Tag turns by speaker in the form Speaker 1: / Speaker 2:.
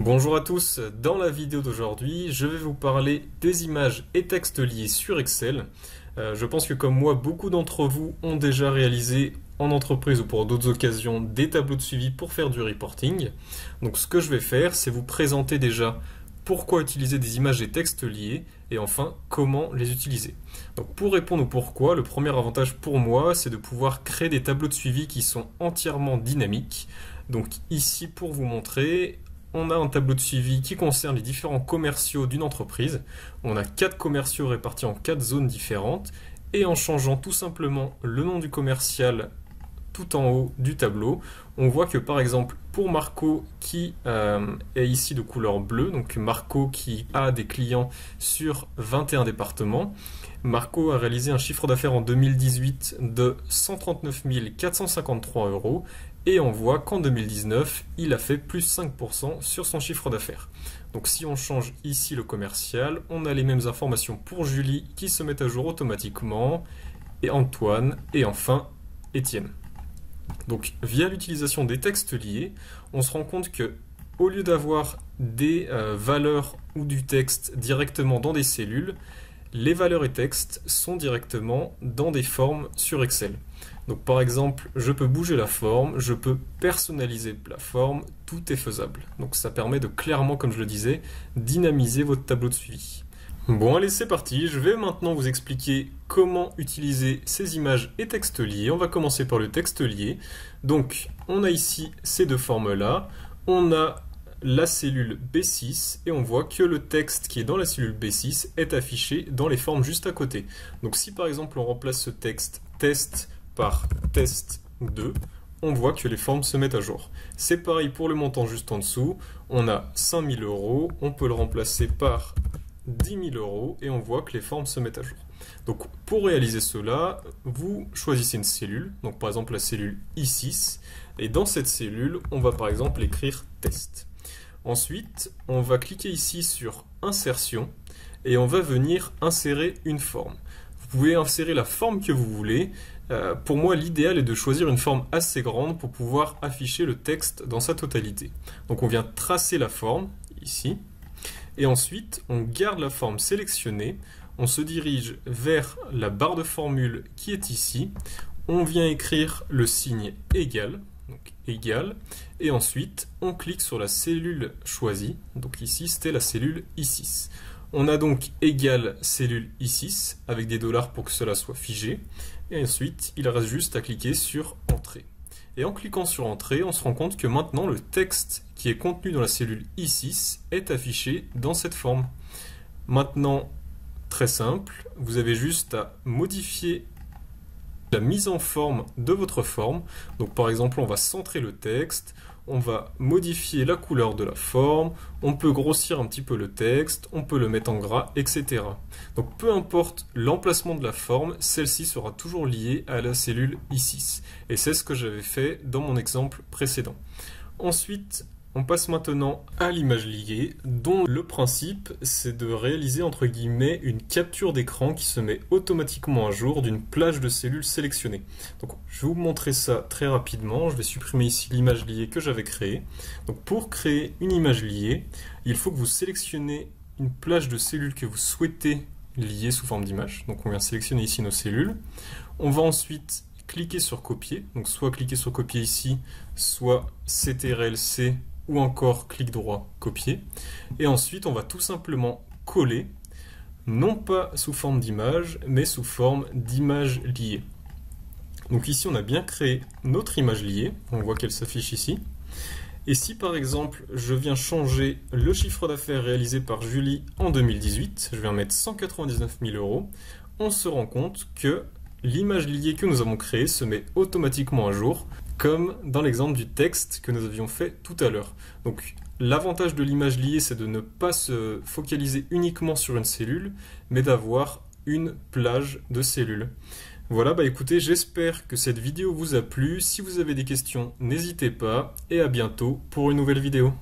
Speaker 1: Bonjour à tous, dans la vidéo d'aujourd'hui, je vais vous parler des images et textes liés sur Excel. Je pense que comme moi, beaucoup d'entre vous ont déjà réalisé en entreprise ou pour d'autres occasions des tableaux de suivi pour faire du reporting. Donc ce que je vais faire, c'est vous présenter déjà pourquoi utiliser des images et textes liés et enfin comment les utiliser. Donc pour répondre au pourquoi, le premier avantage pour moi, c'est de pouvoir créer des tableaux de suivi qui sont entièrement dynamiques. Donc ici pour vous montrer, on a un tableau de suivi qui concerne les différents commerciaux d'une entreprise. On a 4 commerciaux répartis en 4 zones différentes. Et en changeant tout simplement le nom du commercial tout en haut du tableau, on voit que par exemple pour Marco qui est ici de couleur bleue, donc Marco qui a des clients sur 21 départements, Marco a réalisé un chiffre d'affaires en 2018 de 139 453 euros et on voit qu'en 2019, il a fait plus 5% sur son chiffre d'affaires. Donc si on change ici le commercial, on a les mêmes informations pour Julie qui se mettent à jour automatiquement, et Antoine, et enfin Étienne. Donc via l'utilisation des textes liés, on se rend compte que au lieu d'avoir des valeurs ou du texte directement dans des cellules, les valeurs et textes sont directement dans des formes sur Excel. Donc par exemple, je peux bouger la forme, je peux personnaliser la forme, tout est faisable. Donc ça permet de clairement, comme je le disais, dynamiser votre tableau de suivi. Bon allez, c'est parti, je vais maintenant vous expliquer comment utiliser ces images et textes liés. On va commencer par le texte lié. Donc on a ici ces deux formes-là, on a la cellule B6 et on voit que le texte qui est dans la cellule B6 est affiché dans les formes juste à côté. Donc si par exemple on remplace ce texte test par test 2, on voit que les formes se mettent à jour. C'est pareil pour le montant juste en dessous, on a 5000 euros, on peut le remplacer par 10 000 euros et on voit que les formes se mettent à jour. Donc pour réaliser cela, vous choisissez une cellule, donc par exemple la cellule I6, et dans cette cellule, on va par exemple écrire test. Ensuite, on va cliquer ici sur insertion et on va venir insérer une forme. Vous pouvez insérer la forme que vous voulez. Pour moi, l'idéal est de choisir une forme assez grande pour pouvoir afficher le texte dans sa totalité. Donc on vient tracer la forme ici et ensuite on garde la forme sélectionnée. On se dirige vers la barre de formule qui est ici. On vient écrire le signe égal. Donc égal, et ensuite on clique sur la cellule choisie, donc ici c'était la cellule I6. On a donc égal cellule I6 avec des dollars pour que cela soit figé, et ensuite il reste juste à cliquer sur entrée. Et en cliquant sur entrée, on se rend compte que maintenant le texte qui est contenu dans la cellule I6 est affiché dans cette forme. Maintenant, très simple, vous avez juste à modifier la mise en forme de votre forme. Donc par exemple, on va centrer le texte, on va modifier la couleur de la forme, on peut grossir un petit peu le texte, on peut le mettre en gras, etc. Donc peu importe l'emplacement de la forme, celle-ci sera toujours liée à la cellule I6. Et c'est ce que j'avais fait dans mon exemple précédent. Ensuite, on passe maintenant à l'image liée, dont le principe c'est de réaliser entre guillemets une capture d'écran qui se met automatiquement à jour d'une plage de cellules sélectionnées. Donc je vais vous montrer ça très rapidement, je vais supprimer ici l'image liée que j'avais créée. Donc pour créer une image liée, il faut que vous sélectionnez une plage de cellules que vous souhaitez lier sous forme d'image. Donc on vient sélectionner ici nos cellules. On va ensuite cliquer sur copier, donc soit cliquer sur copier ici, soit CTRL-C ou encore clic droit, copier. Et ensuite, on va tout simplement coller, non pas sous forme d'image, mais sous forme d'image liée. Donc ici, on a bien créé notre image liée. On voit qu'elle s'affiche ici. Et si par exemple, je viens changer le chiffre d'affaires réalisé par Julie en 2018, je viens mettre 199 000 euros, on se rend compte que l'image liée que nous avons créée se met automatiquement à jour, comme dans l'exemple du texte que nous avions fait tout à l'heure. Donc l'avantage de l'image liée, c'est de ne pas se focaliser uniquement sur une cellule, mais d'avoir une plage de cellules. Voilà, bah écoutez, j'espère que cette vidéo vous a plu. Si vous avez des questions, n'hésitez pas, et à bientôt pour une nouvelle vidéo.